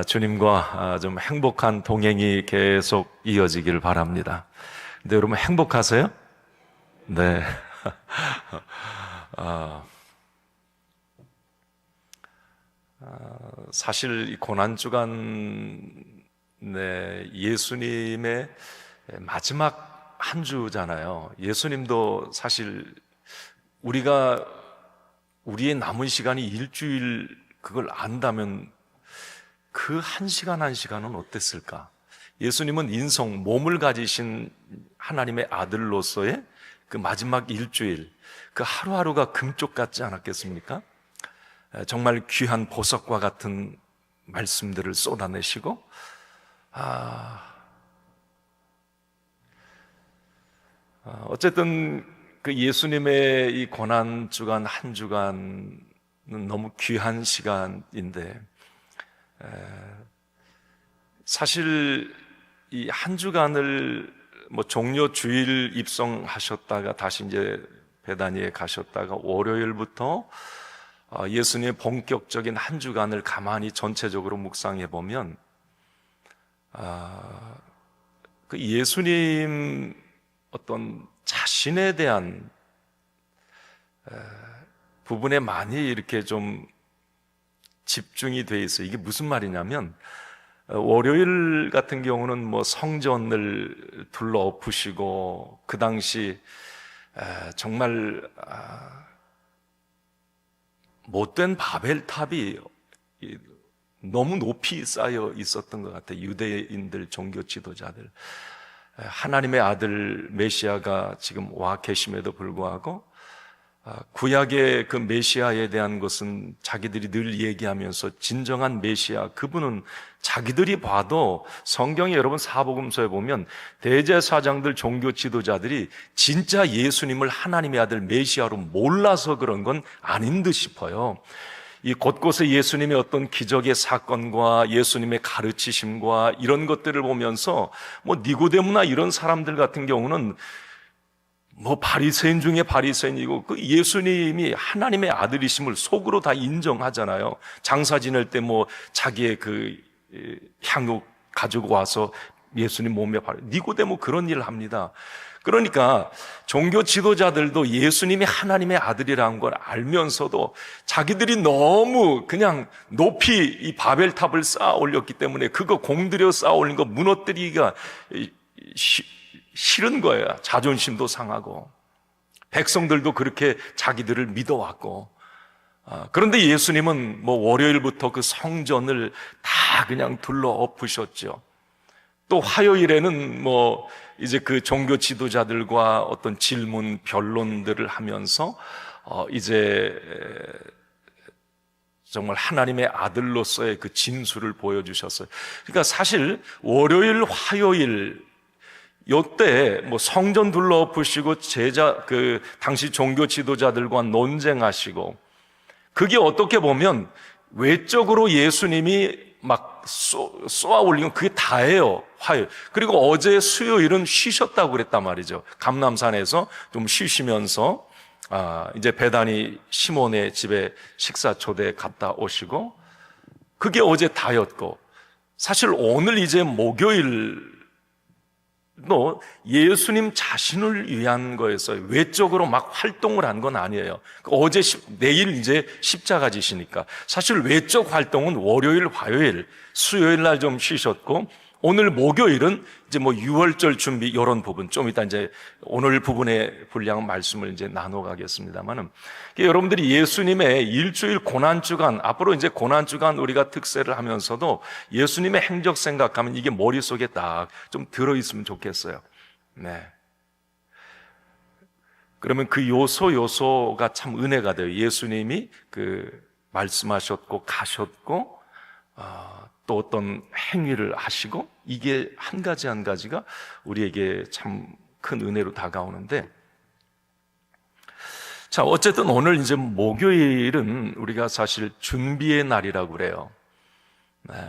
주님과 좀 행복한 동행이 계속 이어지길 바랍니다. 근데 여러분 행복하세요? 네. 사실 이 고난주간 예수님의 마지막 한 주잖아요. 예수님도 사실 우리의 남은 시간이 일주일 그걸 안다면 그 한 시간 한 시간은 어땠을까? 예수님은 인성, 몸을 가지신 하나님의 아들로서의 그 마지막 일주일, 그 하루하루가 금쪽 같지 않았겠습니까? 정말 귀한 보석과 같은 말씀들을 쏟아내시고, 어쨌든 그 예수님의 이 고난주간 한 주간은 너무 귀한 시간인데, 사실 이 한 주간을 종료 주일 입성하셨다가 다시 이제 베다니에 가셨다가 월요일부터 예수님의 본격적인 한 주간을 가만히 전체적으로 묵상해 보면 그 예수님 어떤 자신에 대한 부분에 많이 이렇게 좀 집중이 돼 있어요. 이게 무슨 말이냐면 월요일 같은 경우는 성전을 둘러 엎으시고 그 당시 정말 못된 바벨탑이 너무 높이 쌓여 있었던 것 같아요. 유대인들, 종교 지도자들, 하나님의 아들 메시아가 지금 와 계심에도 불구하고 구약의 그 메시아에 대한 것은 자기들이 늘 얘기하면서 진정한 메시아, 그분은 자기들이 봐도 성경에 여러분 사복음서에 보면 대제사장들, 종교 지도자들이 진짜 예수님을 하나님의 아들 메시아로 몰라서 그런 건 아닌 듯 싶어요. 이 곳곳에 예수님의 어떤 기적의 사건과 예수님의 가르치심과 이런 것들을 보면서 니고데모나 이런 사람들 같은 경우는 바리새인 중에 바리새인이고 그 예수님이 하나님의 아들이심을 속으로 다 인정하잖아요. 장사 지낼 때 자기의 그 향유 가지고 와서 예수님 몸에 바르. 니고데모 그런 일을 합니다. 그러니까 종교 지도자들도 예수님이 하나님의 아들이라는 걸 알면서도 자기들이 너무 그냥 높이 이 바벨탑을 쌓아 올렸기 때문에 그거 공들여 쌓아 올린 거 무너뜨리기가 싫은 거예요. 자존심도 상하고 백성들도 그렇게 자기들을 믿어왔고, 그런데 예수님은 월요일부터 그 성전을 다 그냥 둘러 엎으셨죠. 또 화요일에는 이제 그 종교 지도자들과 어떤 질문 변론들을 하면서 이제 정말 하나님의 아들로서의 그 진수를 보여주셨어요. 그러니까 사실 월요일, 화요일 요때 성전 둘러 엎으시고 당시 종교 지도자들과 논쟁하시고, 그게 어떻게 보면 외적으로 예수님이 막 쏘아 올리는 그게 다예요. 화요일. 그리고 어제 수요일은 쉬셨다고 그랬단 말이죠. 감람산에서 좀 쉬시면서 이제 베다니 시몬의 집에 식사 초대 갔다 오시고, 그게 어제 다였고, 사실 오늘 이제 목요일 또 예수님 자신을 위한 거였어요. 외적으로 막 활동을 한 건 아니에요. 내일 이제 십자가 지시니까 사실 외적 활동은 월요일, 화요일, 수요일 날 좀 쉬셨고, 오늘 목요일은 이제 유월절 준비 이런 부분 좀 이따 이제 오늘 부분의 분량 말씀을 이제 나눠가겠습니다만은, 여러분들이 예수님의 일주일 고난주간, 앞으로 이제 고난주간 우리가 특세를 하면서도 예수님의 행적 생각하면 이게 머릿속에 딱 좀 들어있으면 좋겠어요. 네. 그러면 그 요소가 참 은혜가 돼요. 예수님이 그 말씀하셨고 가셨고 또 어떤 행위를 하시고, 이게 한 가지 한 가지가 우리에게 참 큰 은혜로 다가오는데, 자, 어쨌든 오늘 이제 목요일은 우리가 사실 준비의 날이라고 그래요.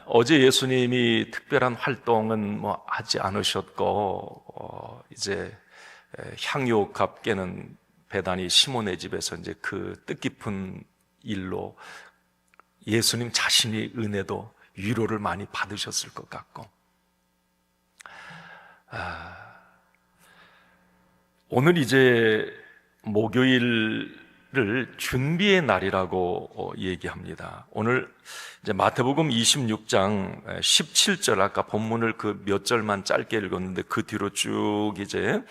어제 예수님이 특별한 활동은 하지 않으셨고, 이제 향유값 깨는 베다니 시몬의 집에서 이제 그 뜻깊은 일로 예수님 자신이 은혜도 위로를 많이 받으셨을 것 같고, 오늘 이제 목요일을 준비의 날이라고 얘기합니다. 오늘 이제 마태복음 26장 17절, 아까 본문을 그 몇 절만 짧게 읽었는데 그 뒤로 쭉 이제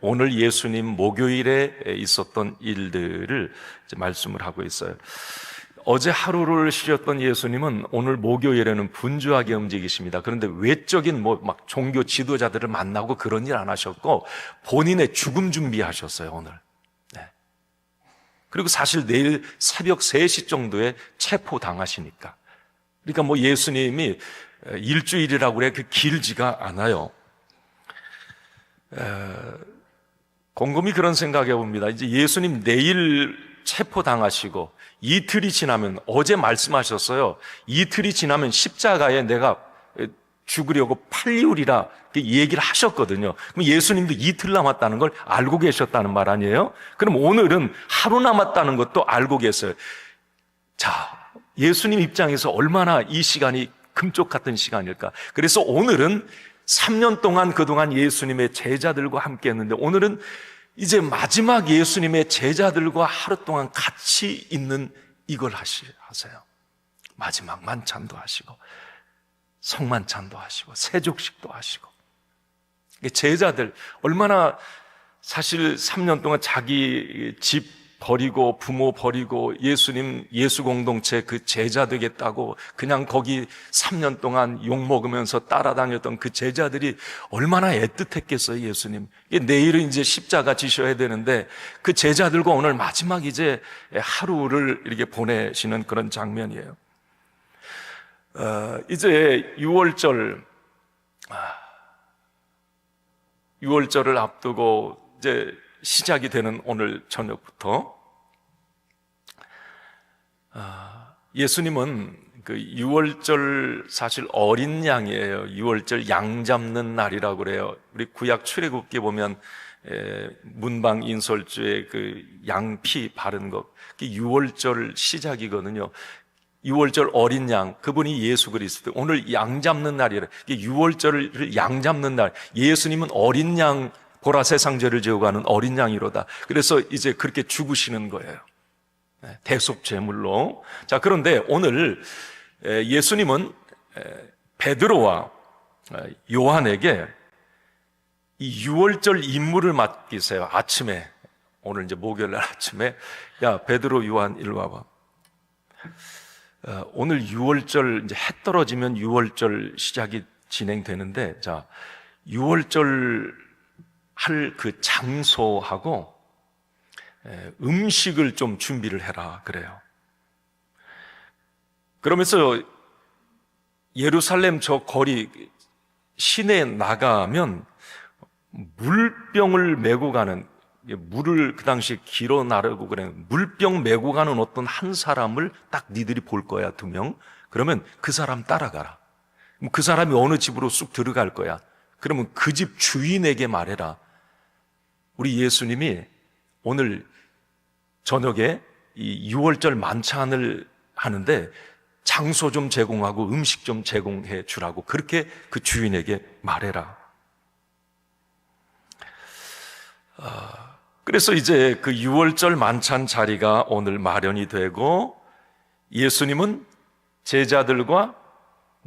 오늘 예수님 목요일에 있었던 일들을 이제 말씀을 하고 있어요. 어제 하루를 쉬었던 예수님은 오늘 목요일에는 분주하게 움직이십니다. 그런데 외적인 막 종교 지도자들을 만나고 그런 일 안 하셨고 본인의 죽음 준비하셨어요, 오늘. 네. 그리고 사실 내일 새벽 3시 정도에 체포당하시니까. 그러니까 뭐 예수님이 일주일이라고 그래 그 길지가 않아요. 곰곰이 그런 생각해 봅니다. 이제 예수님 내일 체포당하시고 이틀이 지나면, 어제 말씀하셨어요. 이틀이 지나면 십자가에 내가 죽으려고 팔리우리라 얘기를 하셨거든요. 그럼 예수님도 이틀 남았다는 걸 알고 계셨다는 말 아니에요? 그럼 오늘은 하루 남았다는 것도 알고 계세요. 자, 예수님 입장에서 얼마나 이 시간이 금쪽 같은 시간일까? 그래서 오늘은 3년 동안 그동안 예수님의 제자들과 함께 했는데 오늘은 이제 마지막 예수님의 제자들과 하루 동안 같이 있는 이걸 하세요. 마지막 만찬도 하시고 성만찬도 하시고 세족식도 하시고. 제자들 얼마나 사실 3년 동안 자기 집 버리고 부모 버리고 예수님 예수 공동체 그 제자 되겠다고 그냥 거기 3년 동안 욕 먹으면서 따라다녔던 그 제자들이 얼마나 애틋했겠어요. 예수님 내일은 이제 십자가 지셔야 되는데 그 제자들과 오늘 마지막 이제 하루를 이렇게 보내시는 그런 장면이에요. 이제 6월절을 앞두고 이제 시작이 되는 오늘 저녁부터 예수님은 그 6월절 사실 어린 양이에요. 6월절 양 잡는 날이라고 그래요. 우리 구약 출애굽기 보면 문방 인솔주에 그 양피 바른 것, 그게 6월절 시작이거든요. 6월절 어린 양, 그분이 예수 그리스도. 오늘 양 잡는 날이래. 6월절을 양 잡는 날. 예수님은 어린 양, 보라 세상 죄를 지고 가는 어린 양이로다. 그래서 이제 그렇게 죽으시는 거예요. 대속 제물로. 자, 그런데 오늘 예수님은 베드로와 요한에게 이 6월절 임무를 맡기세요. 아침에, 오늘 이제 목요일 날 아침에, 야, 베드로, 요한, 일로 와봐. 오늘 6월절, 이제 해 떨어지면 6월절 시작이 진행되는데, 자, 6월절 할 그 장소하고 음식을 좀 준비를 해라 그래요. 그러면서 예루살렘 저 거리 시내에 나가면 물병을 메고 가는, 물을 그 당시에 길어 나르고 그래, 물병 메고 가는 어떤 한 사람을 딱 니들이 볼 거야, 2명. 그러면 그 사람 따라가라. 그 사람이 어느 집으로 쑥 들어갈 거야. 그러면 그 집 주인에게 말해라. 우리 예수님이 오늘 저녁에 이 6월절 만찬을 하는데 장소 좀 제공하고 음식 좀 제공해 주라고 그렇게 그 주인에게 말해라. 그래서 이제 그 6월절 만찬 자리가 오늘 마련이 되고 예수님은 제자들과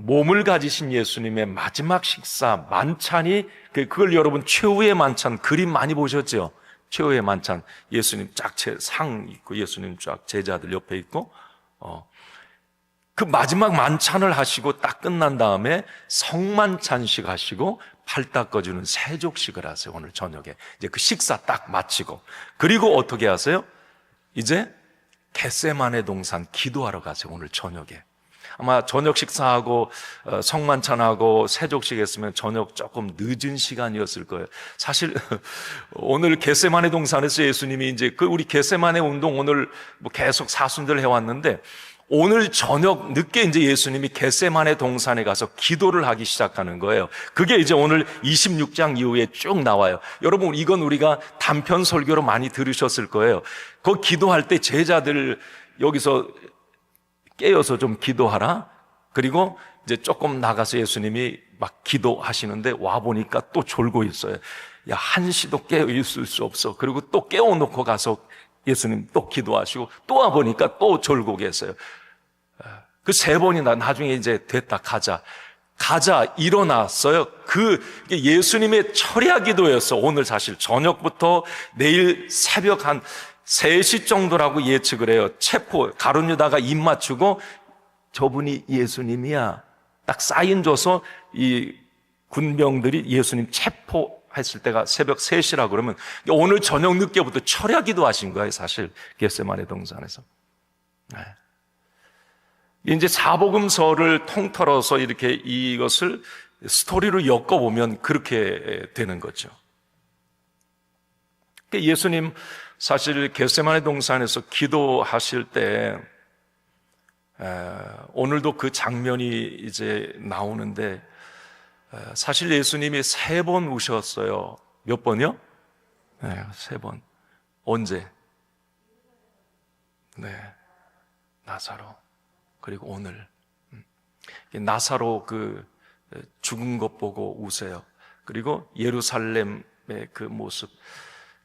몸을 가지신 예수님의 마지막 식사 만찬이, 그걸 여러분 최후의 만찬 그림 많이 보셨죠? 최후의 만찬, 예수님 쫙 상 있고 예수님 쫙 제자들 옆에 있고 그 마지막 만찬을 하시고 딱 끝난 다음에 성만찬식 하시고 팔 닦아주는 세족식을 하세요. 오늘 저녁에 이제 그 식사 딱 마치고, 그리고 어떻게 하세요? 이제 겟세마네 동산 기도하러 가세요. 오늘 저녁에. 아마 저녁 식사하고 성만찬하고 세족식 했으면 저녁 조금 늦은 시간이었을 거예요. 사실 오늘 겟세마네 동산에서 예수님이 이제 그 우리 겟세마네 운동 오늘 뭐 계속 사순절 해왔는데 오늘 저녁 늦게 이제 예수님이 겟세마네 동산에 가서 기도를 하기 시작하는 거예요. 그게 이제 오늘 26장 이후에 쭉 나와요. 여러분, 이건 우리가 단편 설교로 많이 들으셨을 거예요. 그 기도할 때 제자들 여기서 깨어서 좀 기도하라. 그리고 이제 조금 나가서 예수님이 막 기도하시는데 와보니까 또 졸고 있어요. 야, 한시도 깨어 있을 수 없어. 그리고 또 깨워놓고 가서 예수님 또 기도하시고 또 와보니까 또 졸고 계세요. 그 세 번이나 나중에 이제 됐다, 가자, 일어났어요. 그 예수님의 철야 기도였어. 오늘 사실 저녁부터 내일 새벽 한 3시 정도라고 예측을 해요. 가룟 유다가 입 맞추고 저분이 예수님이야 딱 사인 줘서 이 군병들이 예수님 체포했을 때가 새벽 3시라 그러면 오늘 저녁 늦게부터 철야 기도하신 거예요. 사실 겟세마네 동산에서. 네. 이제 사복음서를 통틀어서 이렇게 이것을 스토리로 엮어보면 그렇게 되는 거죠. 예수님 사실 겟세마네 동산에서 기도하실 때 오늘도 그 장면이 이제 나오는데 사실 예수님이 3번 우셨어요. 몇 번이요? 네, 3번. 언제? 네, 나사로. 그리고 오늘 나사로 그 죽은 것 보고 우세요. 그리고 예루살렘의 그 모습,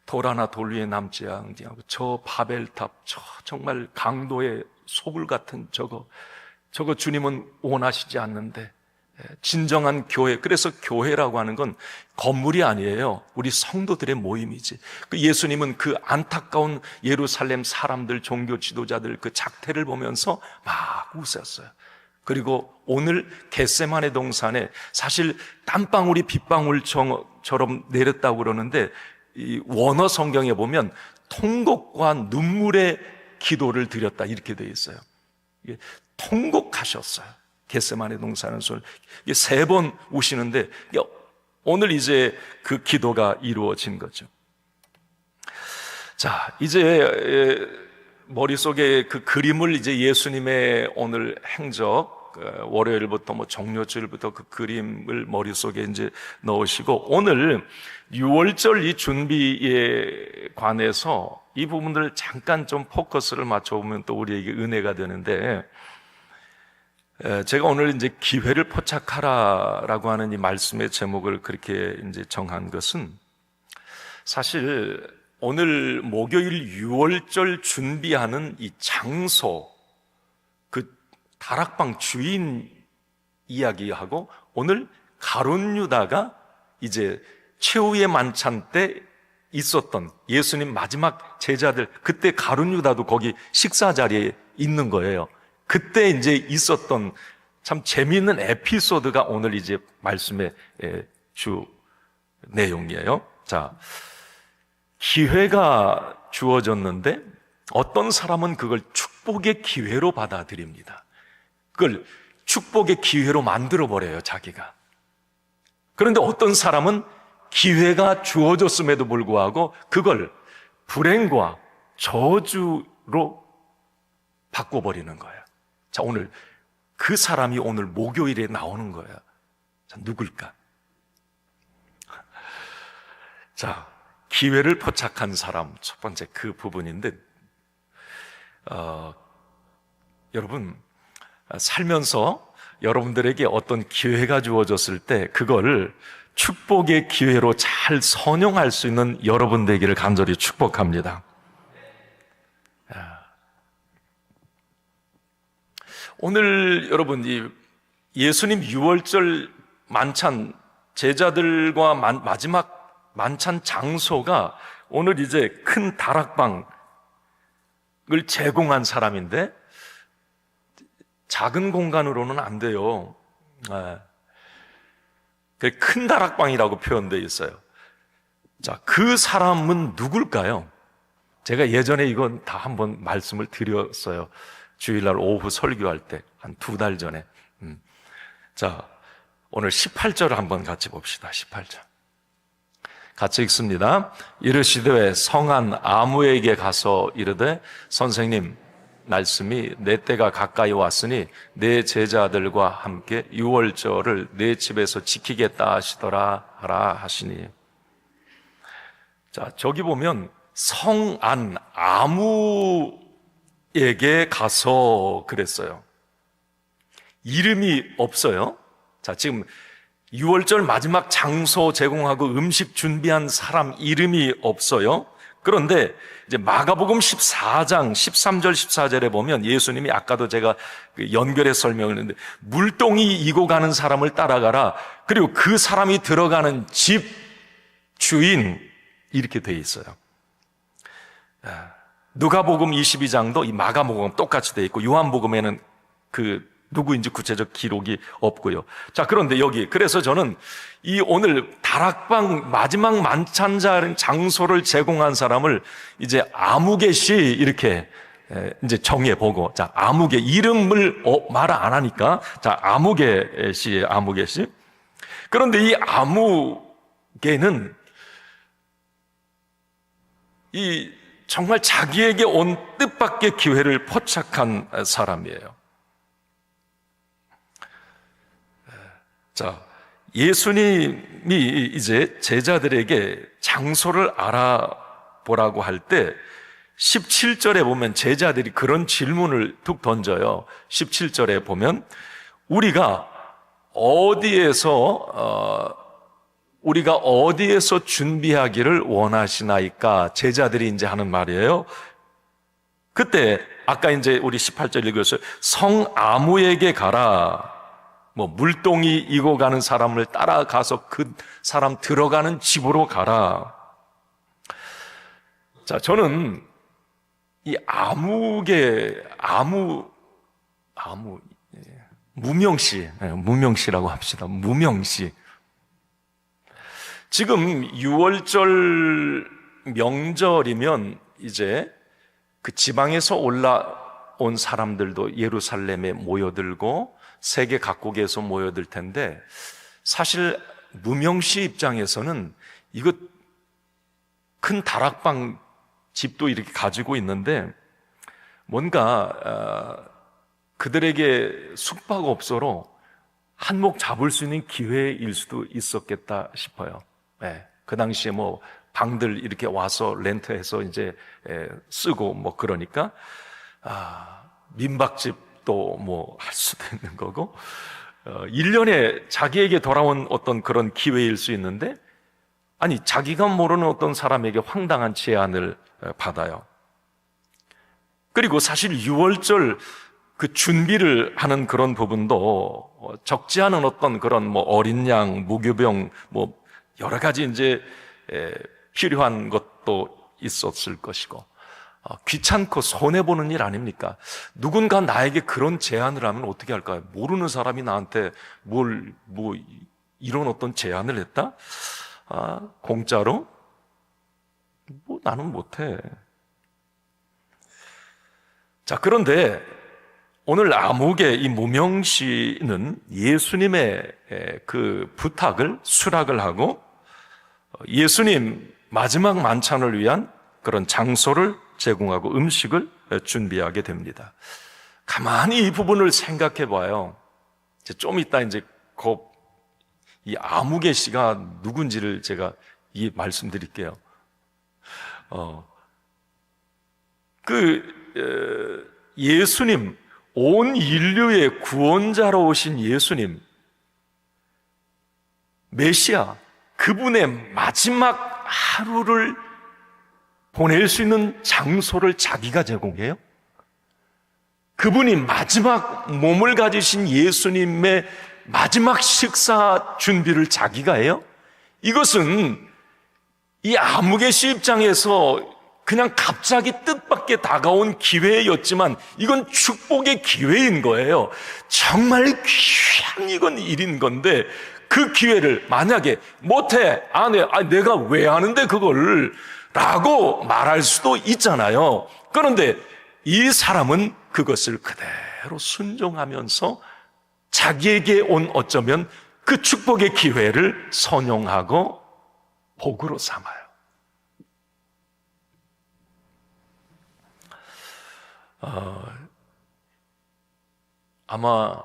돌 하나 돌 위에 남지 않고 저 바벨탑, 저 정말 강도의 소굴 같은 저거 주님은 원하시지 않는데 진정한 교회, 그래서 교회라고 하는 건 건물이 아니에요. 우리 성도들의 모임이지. 그 예수님은 그 안타까운 예루살렘 사람들, 종교 지도자들 그 작태를 보면서 막 웃었어요. 그리고 오늘 겟세마네 동산에 사실 땀방울이 빗방울처럼 내렸다고 그러는데 이 원어 성경에 보면 통곡과 눈물의 기도를 드렸다 이렇게 되어 있어요. 통곡하셨어요. 겟세마네 동산에서 3번 우시는데 오늘 이제 그 기도가 이루어진 거죠. 자, 이제 머릿속에 그 그림을 이제 예수님의 오늘 행적, 월요일부터 뭐 정료주일부터 그 그림을 머릿속에 이제 넣으시고 오늘 6월절 이 준비에 관해서 이 부분들을 잠깐 좀 포커스를 맞춰보면 또 우리에게 은혜가 되는데 제가 오늘 이제 기회를 포착하라라고 하는 이 말씀의 제목을 그렇게 이제 정한 것은 사실 오늘 목요일 6월절 준비하는 이 장소, 그 다락방 주인 이야기하고 오늘 가룟 유다가 이제 최후의 만찬 때 있었던 예수님 마지막 제자들, 그때 가룟 유다도 거기 식사 자리에 있는 거예요. 그때 이제 있었던 참 재미있는 에피소드가 오늘 이제 말씀의 주 내용이에요. 자, 기회가 주어졌는데 어떤 사람은 그걸 축복의 기회로 받아들입니다. 그걸 축복의 기회로 만들어버려요, 자기가. 그런데 어떤 사람은 기회가 주어졌음에도 불구하고 그걸 불행과 저주로 바꿔버리는 거예요. 자, 오늘 그 사람이 오늘 목요일에 나오는 거예요. 자, 누굴까? 자, 기회를 포착한 사람, 첫 번째 그 부분인데, 여러분, 살면서 여러분들에게 어떤 기회가 주어졌을 때, 그걸 축복의 기회로 잘 선용할 수 있는 여러분 되기를 간절히 축복합니다. 오늘 여러분, 이 예수님 6월절 만찬, 제자들과 마지막 만찬 장소가 오늘 이제 큰 다락방을 제공한 사람인데 작은 공간으로는 안 돼요. 큰 다락방이라고 표현되어 있어요. 자, 그 사람은 누굴까요? 제가 예전에 이건 다 한번 말씀을 드렸어요. 주일날 오후 설교할 때 한 2달 전에. 자, 오늘 18절을 한번 같이 봅시다. 18절 같이 읽습니다. 이르시되 성한 아무에게 가서 이르되 선생님, 말씀이 내 때가 가까이 왔으니 내 제자들과 함께 6월절을 내 집에서 지키겠다 하시더라 하라 하시니. 자, 저기 보면 성안 아무에게 가서 그랬어요. 이름이 없어요. 자, 지금 6월절 마지막 장소 제공하고 음식 준비한 사람 이름이 없어요. 그런데 이제 마가복음 14장 13절 14절에 보면 예수님이 아까도 제가 연결해서 설명을 했는데 물동이 이고 가는 사람을 따라가라. 그리고 그 사람이 들어가는 집 주인 이렇게 돼 있어요. 누가복음 22장도 이 마가복음 똑같이 돼 있고 요한복음에는 그 누구인지 구체적 기록이 없고요. 자, 그런데 여기 그래서 저는 이 오늘 다락방 마지막 만찬 장소를 제공한 사람을 이제 아무개씨 이렇게 이제 정해보고, 자, 아무개 이름을 말 안 하니까 자, 아무개씨. 그런데 이 아무개는 이 정말 자기에게 온 뜻밖의 기회를 포착한 사람이에요. 자, 예수님이 이제 제자들에게 장소를 알아보라고 할 때 17절에 보면 제자들이 그런 질문을 툭 던져요. 17절에 보면 우리가 어디에서 준비하기를 원하시나이까? 제자들이 이제 하는 말이에요. 그때 아까 이제 우리 18절 읽었어요. 성 아무에게 가라. 물동이 이고 가는 사람을 따라가서 그 사람 들어가는 집으로 가라. 자, 저는 이 무명시라고 합시다. 무명시. 지금 6월절 명절이면 이제 그 지방에서 올라온 사람들도 예루살렘에 모여들고 세계 각국에서 모여들 텐데 사실 무명시 입장에서는 이거 큰 다락방 집도 이렇게 가지고 있는데 뭔가 그들에게 숙박업소로 한몫 잡을 수 있는 기회일 수도 있었겠다 싶어요. 네, 그 당시에 방들 이렇게 와서 렌트해서 이제 쓰고 그러니까 민박집도 할 수도 있는 거고 1년에 자기에게 돌아온 어떤 그런 기회일 수 있는데 아니 자기가 모르는 어떤 사람에게 황당한 제안을 받아요. 그리고 사실 6월절 그 준비를 하는 그런 부분도 적지 않은 어떤 그런 어린 양, 무교병 여러 가지 이제 필요한 것도 있었을 것이고 귀찮고 손해보는 일 아닙니까? 누군가 나에게 그런 제안을 하면 어떻게 할까요? 모르는 사람이 나한테 이런 어떤 제안을 했다? 공짜로? 나는 못해. 자, 그런데 오늘 아무개 이 무명시는 예수님의 그 부탁을 수락을 하고 예수님 마지막 만찬을 위한 그런 장소를 제공하고 음식을 준비하게 됩니다. 가만히 이 부분을 생각해 봐요. 좀 이따 이제 이 아무개 씨가 누군지를 제가 말씀드릴게요. 예수님, 온 인류의 구원자로 오신 예수님, 메시아, 그분의 마지막 하루를 보낼 수 있는 장소를 자기가 제공해요? 그분이 마지막 몸을 가지신 예수님의 마지막 식사 준비를 자기가 해요? 이것은 이 아무개 씨 입장에서 그냥 갑자기 뜻밖의 다가온 기회였지만 이건 축복의 기회인 거예요. 정말 귀한 이건 일인 건데 그 기회를 만약에 못해, 내가 왜 하는데 그걸 라고 말할 수도 있잖아요. 그런데 이 사람은 그것을 그대로 순종하면서 자기에게 온 어쩌면 그 축복의 기회를 선용하고 복으로 삼아요. 아마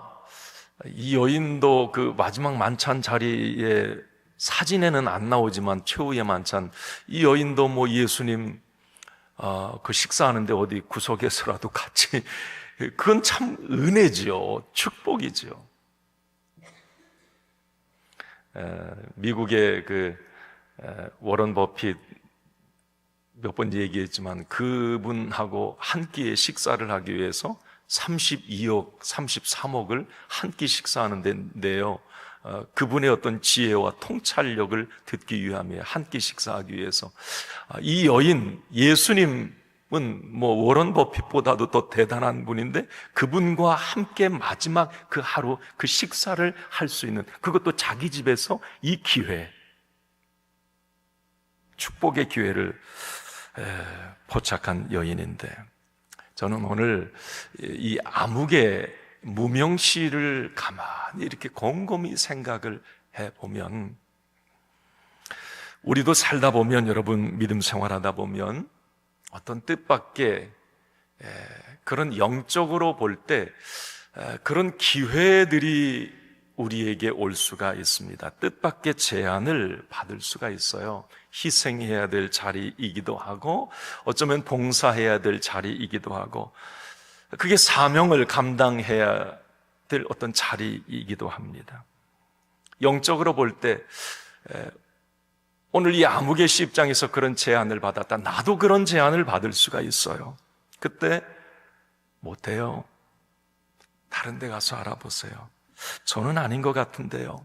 이 여인도 그 마지막 만찬 자리에 사진에는 안 나오지만 최후의 만찬, 이 여인도 예수님 그 식사하는데 어디 구석에서라도 같이 그건 참 은혜지요. 축복이지요. 미국의 워런 버핏 몇 번 얘기했지만 그분하고 한 끼의 식사를 하기 위해서 32억, 33억을 한 끼 식사하는 데인데요. 그분의 어떤 지혜와 통찰력을 듣기 위함에 한 끼 식사하기 위해서 이 여인 예수님은 워런 버핏보다도 더 대단한 분인데 그분과 함께 마지막 그 하루 그 식사를 할 수 있는, 그것도 자기 집에서 이 기회, 축복의 기회를 포착한 여인인데, 저는 오늘 이 암흑의 무명시를 가만히 이렇게 곰곰이 생각을 해보면, 우리도 살다 보면, 여러분 믿음 생활하다 보면 어떤 뜻밖의 그런 영적으로 볼 때 그런 기회들이 우리에게 올 수가 있습니다. 뜻밖의 제안을 받을 수가 있어요. 희생해야 될 자리이기도 하고 어쩌면 봉사해야 될 자리이기도 하고 그게 사명을 감당해야 될 어떤 자리이기도 합니다. 영적으로 볼 때 오늘 이 아무개 씨 입장에서 그런 제안을 받았다. 나도 그런 제안을 받을 수가 있어요. 그때 못해요. 다른 데 가서 알아보세요. 저는 아닌 것 같은데요.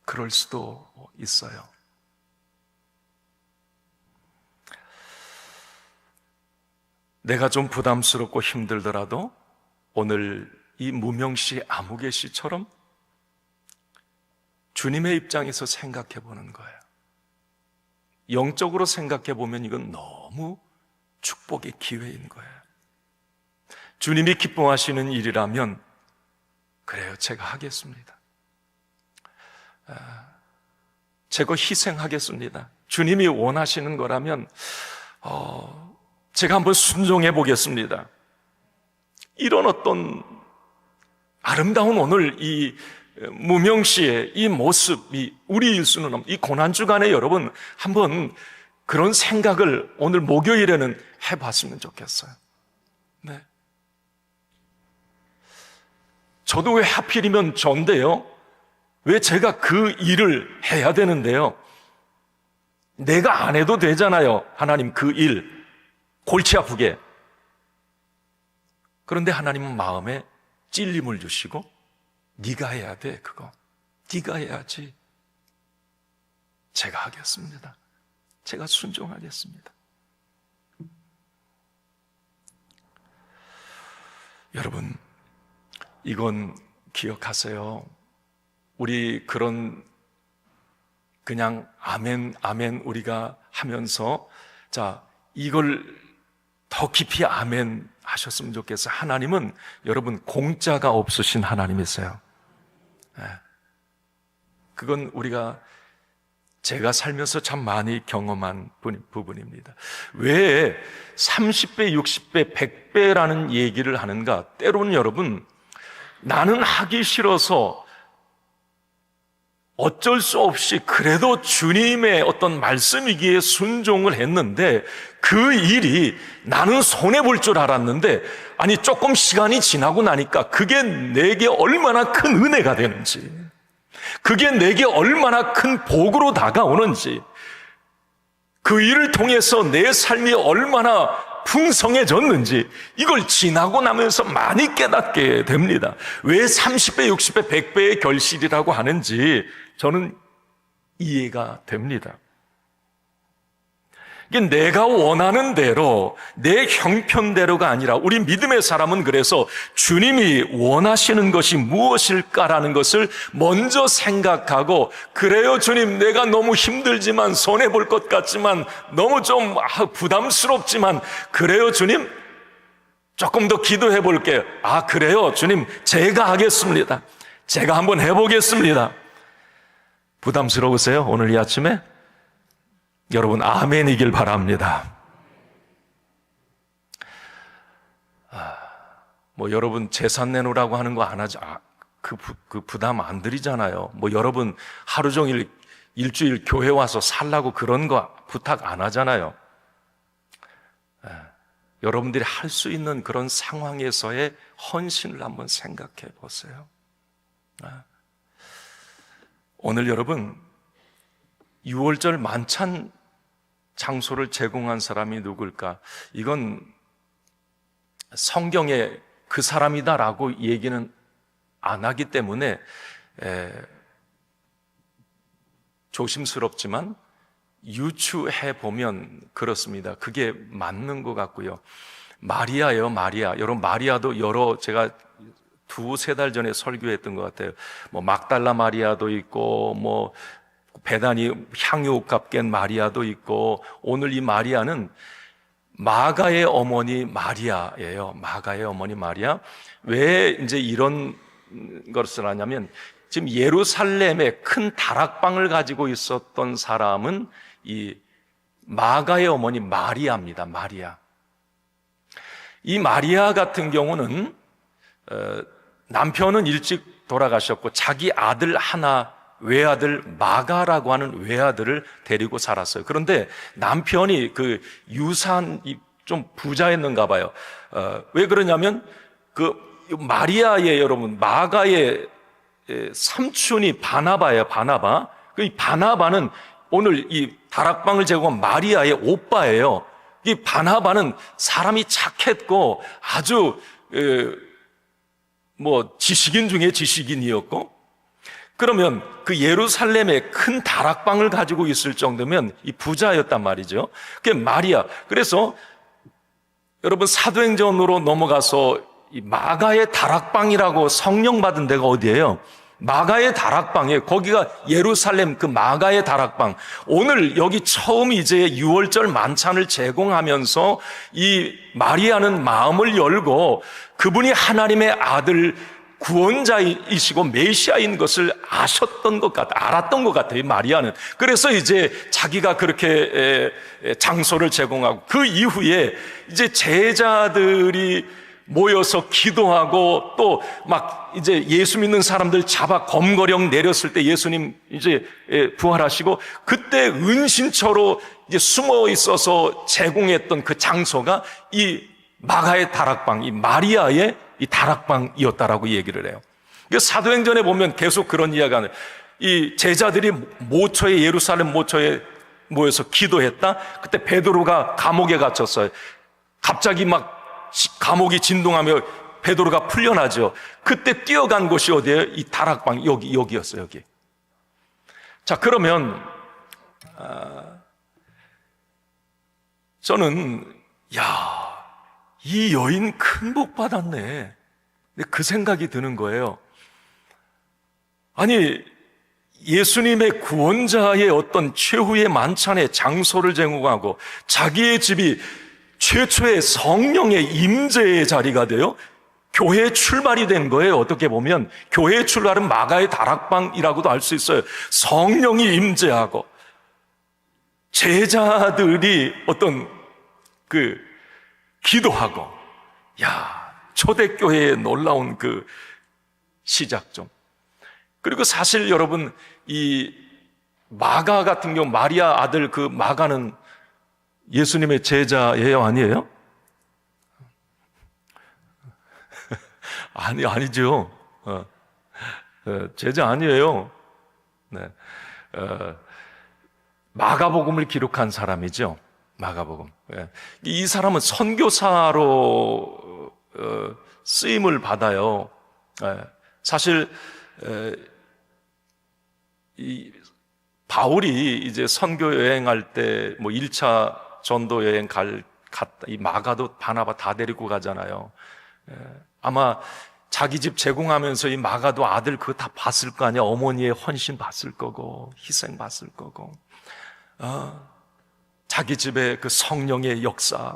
그럴 수도 있어요. 내가 좀 부담스럽고 힘들더라도 오늘 이 무명씨, 아무개 씨처럼 주님의 입장에서 생각해 보는 거예요. 영적으로 생각해 보면 이건 너무 축복의 기회인 거예요. 주님이 기뻐하시는 일이라면 그래요, 제가 하겠습니다. 제가 희생하겠습니다. 주님이 원하시는 거라면 제가 한번 순종해 보겠습니다. 이런 어떤 아름다운 오늘 이 무명시의 이 모습이 우리일 수는 없는 이 고난주간에 여러분 한번 그런 생각을 오늘 목요일에는 해봤으면 좋겠어요. 네. 저도 왜 하필이면 전데요? 왜 제가 그 일을 해야 되는데요? 내가 안 해도 되잖아요. 하나님 그 일 골치 아프게. 그런데 하나님은 마음에 찔림을 주시고 네가 해야 돼. 그거 네가 해야지. 제가 하겠습니다. 제가 순종하겠습니다. 여러분, 이건 기억하세요. 우리 그냥 아멘 아멘 우리가 하면서 자, 이걸 더 깊이 아멘 하셨으면 좋겠어요. 하나님은 여러분 공짜가 없으신 하나님이세요. 그건 제가 살면서 참 많이 경험한 부분입니다. 왜 30배, 60배, 100배라는 얘기를 하는가? 때로는 여러분, 나는 하기 싫어서 어쩔 수 없이 그래도 주님의 어떤 말씀이기에 순종을 했는데 그 일이 나는 손해볼 줄 알았는데 아니 조금 시간이 지나고 나니까 그게 내게 얼마나 큰 은혜가 되는지, 그게 내게 얼마나 큰 복으로 다가오는지, 그 일을 통해서 내 삶이 얼마나 풍성해졌는지 이걸 지나고 나면서 많이 깨닫게 됩니다. 왜 30배, 60배, 100배의 결실이라고 하는지 저는 이해가 됩니다. 이게 내가 원하는 대로 내 형편대로가 아니라 우리 믿음의 사람은 그래서 주님이 원하시는 것이 무엇일까라는 것을 먼저 생각하고, 그래요 주님, 내가 너무 힘들지만 손해볼 것 같지만 너무 좀 부담스럽지만 그래요 주님, 조금 더 기도해 볼게요. 그래요 주님, 제가 하겠습니다. 제가 한번 해보겠습니다. 부담스러우세요? 오늘 이 아침에? 여러분 아멘이길 바랍니다. 여러분 재산 내놓으라고 하는 거 안 하죠. 그 부담 안 드리잖아요. 여러분 하루 종일 일주일 교회 와서 살라고 그런 거 부탁 안 하잖아요. 여러분들이 할 수 있는 그런 상황에서의 헌신을 한번 생각해 보세요. 오늘 여러분, 6월절 만찬 장소를 제공한 사람이 누굴까? 이건 성경에 그 사람이다라고 얘기는 안 하기 때문에 조심스럽지만 유추해 보면 그렇습니다. 그게 맞는 것 같고요. 마리아예요, 마리아. 여러분, 마리아도 제가 2-3달 전에 설교했던 것 같아요. 뭐 막달라 마리아도 있고, 뭐 베다니 향유 값겐 마리아도 있고, 오늘 이 마리아는 마가의 어머니 마리아예요. 마가의 어머니 마리아. 왜 이제 이런 것을 하냐면, 지금 예루살렘에 큰 다락방을 가지고 있었던 사람은 이 마가의 어머니 마리아입니다. 마리아. 이 마리아 같은 경우는 남편은 일찍 돌아가셨고 자기 아들 하나, 외아들 마가라고 하는 외아들을 데리고 살았어요. 그런데 남편이 그 유산이 좀 부자였는가 봐요. 왜 그러냐면 그 마리아의, 여러분, 마가의 삼촌이 바나바예요. 바나바. 이 바나바는 오늘 이 다락방을 제공한 마리아의 오빠예요. 이 바나바는 사람이 착했고 아주 지식인 중에 지식인이었고, 그러면 그 예루살렘에 큰 다락방을 가지고 있을 정도면 이 부자였단 말이죠. 그게 마리아. 그래서 여러분, 사도행전으로 넘어가서 이 마가의 다락방이라고 성령 받은 데가 어디예요? 마가의 다락방에, 거기가 예루살렘 그 마가의 다락방. 오늘 여기 처음 이제 6월절 만찬을 제공하면서 이 마리아는 마음을 열고 그분이 하나님의 아들 구원자이시고 메시아인 것을 알았던 것 같아요, 마리아는. 그래서 이제 자기가 그렇게 장소를 제공하고, 그 이후에 이제 제자들이 모여서 기도하고, 또 막 이제 예수 믿는 사람들 잡아 검거령 내렸을 때 예수님 이제 부활하시고, 그때 은신처로 이제 숨어 있어서 제공했던 그 장소가 이 마가의 다락방, 이 마리아의 이 다락방이었다라고 얘기를 해요. 사도행전에 보면 계속 그런 이야기가 나요. 이 제자들이 예루살렘 모처에 모여서 기도했다. 그때 베드로가 감옥에 갇혔어요. 갑자기 막 감옥이 진동하며 베드로가 풀려나죠. 그때 뛰어간 곳이 어디예요? 이 다락방, 여기였어요, 여기. 자, 그러면 저는 이 여인 큰 복 받았네. 그 생각이 드는 거예요. 아니, 예수님의 구원자의 어떤 최후의 만찬의 장소를 제공하고 자기의 집이 최초의 성령의 임재의 자리가 돼요. 교회의 출발이 된 거예요. 어떻게 보면 교회의 출발은 마가의 다락방이라고도 할 수 있어요. 성령이 임재하고 제자들이 어떤 기도하고, 초대교회의 놀라운 그 시작점. 그리고 사실 여러분, 이 마가 같은 경우, 마리아 아들 그 마가는 예수님의 제자예요, 아니에요? 아니죠. 제자 아니에요. 네. 마가복음을 기록한 사람이죠. 마가복음. 이 사람은 선교사로 쓰임을 받아요. 사실 이 바울이 이제 선교 여행할 때 1차 전도 여행 갔다, 이 마가도 바나바 다 데리고 가잖아요. 아마 자기 집 제공하면서 이 마가도 아들 그거 다 봤을 거 아니야. 어머니의 헌신 봤을 거고, 희생 봤을 거고, 자기 집에 그 성령의 역사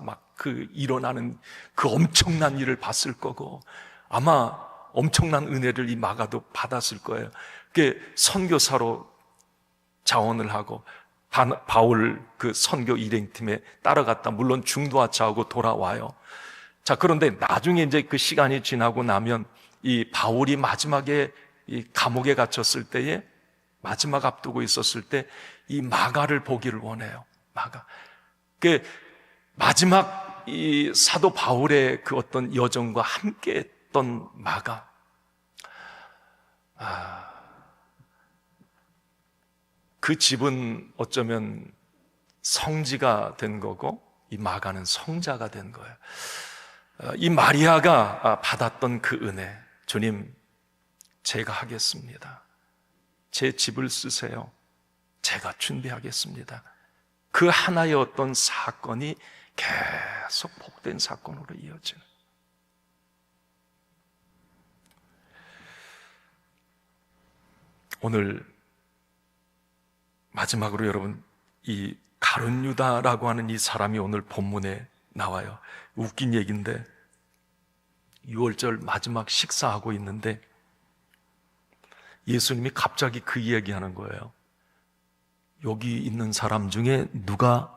일어나는 그 엄청난 일을 봤을 거고, 아마 엄청난 은혜를 이 마가도 받았을 거예요. 그게 선교사로 자원을 하고, 바울 그 선교 일행팀에 따라갔다. 물론 중도하차하고 돌아와요. 자, 그런데 나중에 이제 그 시간이 지나고 나면 이 바울이 마지막에 이 감옥에 갇혔을 때에, 마지막 앞두고 있었을 때 이 마가를 보기를 원해요. 마가. 그 마지막 이 사도 바울의 그 어떤 여정과 함께 했던 마가, 그 집은 어쩌면 성지가 된 거고 이 마가는 성자가 된 거예요. 이 마리아가 받았던 그 은혜, 주님, 제가 하겠습니다. 제 집을 쓰세요. 제가 준비하겠습니다. 그 하나의 어떤 사건이 계속 복된 사건으로 이어지는. 오늘 마지막으로 여러분, 이 가룟 유다라고 하는 이 사람이 오늘 본문에 나와요. 웃긴 얘기인데 6월절 마지막 식사하고 있는데 예수님이 갑자기 그 이야기하는 거예요. 여기 있는 사람 중에 누가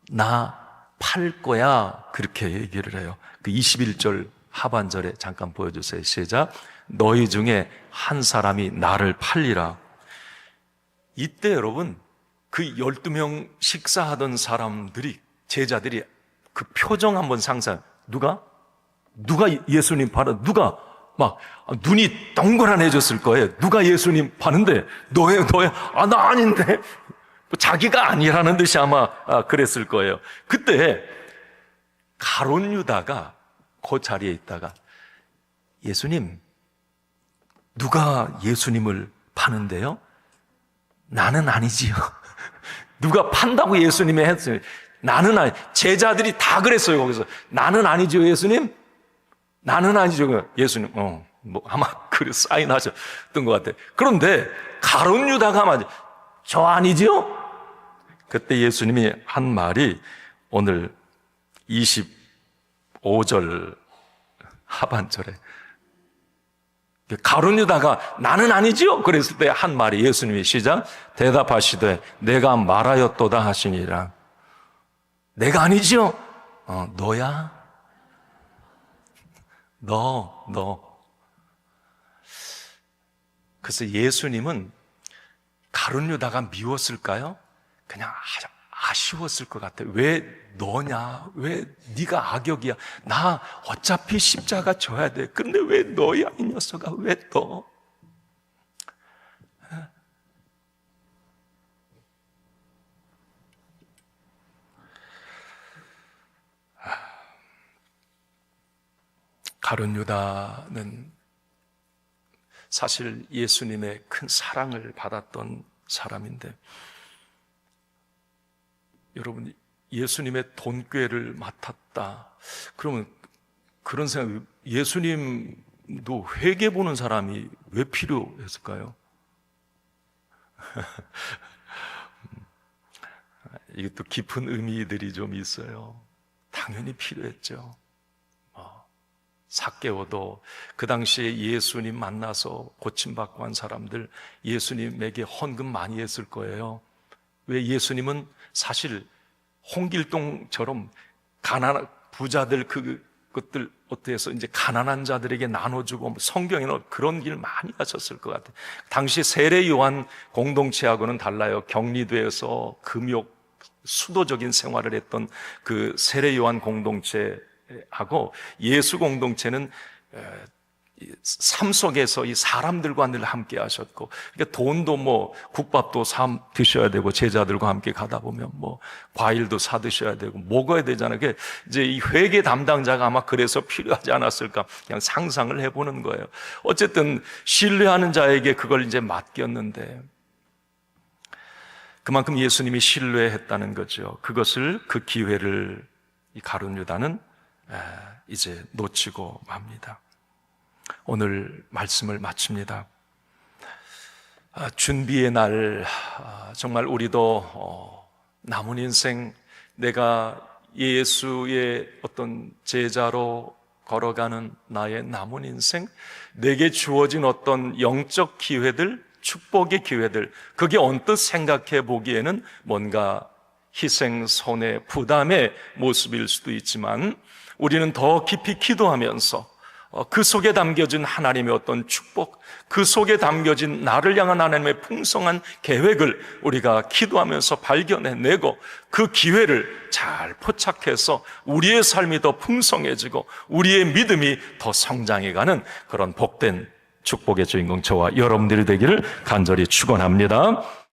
나 팔 거야? 그렇게 얘기를 해요. 그 21절 하반절에 잠깐 보여주세요. 시작. 너희 중에 한 사람이 나를 팔리라. 이때 여러분, 그 12명 식사하던 사람들이, 제자들이 그 표정 한번 상상. 누가 예수님 팔아? 누가 막 눈이 동그란해졌을 거예요. 누가 예수님 파는데? 너야? 나 아닌데. 자기가 아니라는 듯이 아마 그랬을 거예요. 그때 가룟 유다가 그 자리에 있다가, 예수님, 누가 예수님을 파는데요? 나는 아니지요. 누가 판다고 예수님이 했어요. 나는 아니. 제자들이 다 그랬어요. 거기서 나는 아니죠, 예수님. 나는 아니죠, 예수님. 아마 그 사인하셨던 것 같아요. 그런데 가룟 유다가 맞아. 저 아니죠? 그때 예수님이 한 말이 오늘 25절 하반절에, 가룟 유다가 나는 아니지요? 그랬을 때 한 말이, 예수님이 시작. 대답하시되 내가 말하였도다 하시니라. 내가 아니지요? 너야? 너. 그래서 예수님은 가룟 유다가 미웠을까요? 그냥 아쉬웠을 것 같아요. 왜 너냐? 왜 네가 악역이야? 나 어차피 십자가 져야 돼. 근데 왜 너야, 이 녀석아? 왜 너? 가룟 유다는 사실 예수님의 큰 사랑을 받았던 사람인데, 여러분, 예수님의 돈꾀를 맡았다. 그러면 그런 생각, 예수님도 회개 보는 사람이 왜 필요했을까요? 이게 또 깊은 의미들이 좀 있어요. 당연히 필요했죠. 삭개오도 그 당시에 예수님 만나서 고침받고 한 사람들, 예수님에게 헌금 많이 했을 거예요. 왜? 예수님은 사실 홍길동처럼 가난한 부자들 그것들 어떻게 해서 이제 가난한 자들에게 나눠주고, 성경에는 그런 일 많이 하셨을 것 같아요. 당시 세례 요한 공동체하고는 달라요. 격리돼서 금욕 수도적인 생활을 했던 그 세례 요한 공동체하고 예수 공동체는 삶 속에서 이 사람들과 늘 함께 하셨고, 그러니까 돈도 국밥도 사 드셔야 되고, 제자들과 함께 가다 보면 과일도 사 드셔야 되고 먹어야 되잖아요. 그게 이제 이 회계 담당자가 아마 그래서 필요하지 않았을까, 그냥 상상을 해보는 거예요. 어쨌든 신뢰하는 자에게 그걸 이제 맡겼는데, 그만큼 예수님이 신뢰했다는 거죠. 그것을, 그 기회를 이 가룟 유다는 이제 놓치고 맙니다. 오늘 말씀을 마칩니다. 준비의 날, 정말 우리도 남은 인생 내가 예수의 어떤 제자로 걸어가는 나의 남은 인생, 내게 주어진 어떤 영적 기회들, 축복의 기회들, 그게 언뜻 생각해 보기에는 뭔가 희생, 손해, 부담의 모습일 수도 있지만, 우리는 더 깊이 기도하면서 그 속에 담겨진 하나님의 어떤 축복, 그 속에 담겨진 나를 향한 하나님의 풍성한 계획을 우리가 기도하면서 발견해내고 그 기회를 잘 포착해서 우리의 삶이 더 풍성해지고 우리의 믿음이 더 성장해가는 그런 복된 축복의 주인공 저와 여러분들이 되기를 간절히 축원합니다.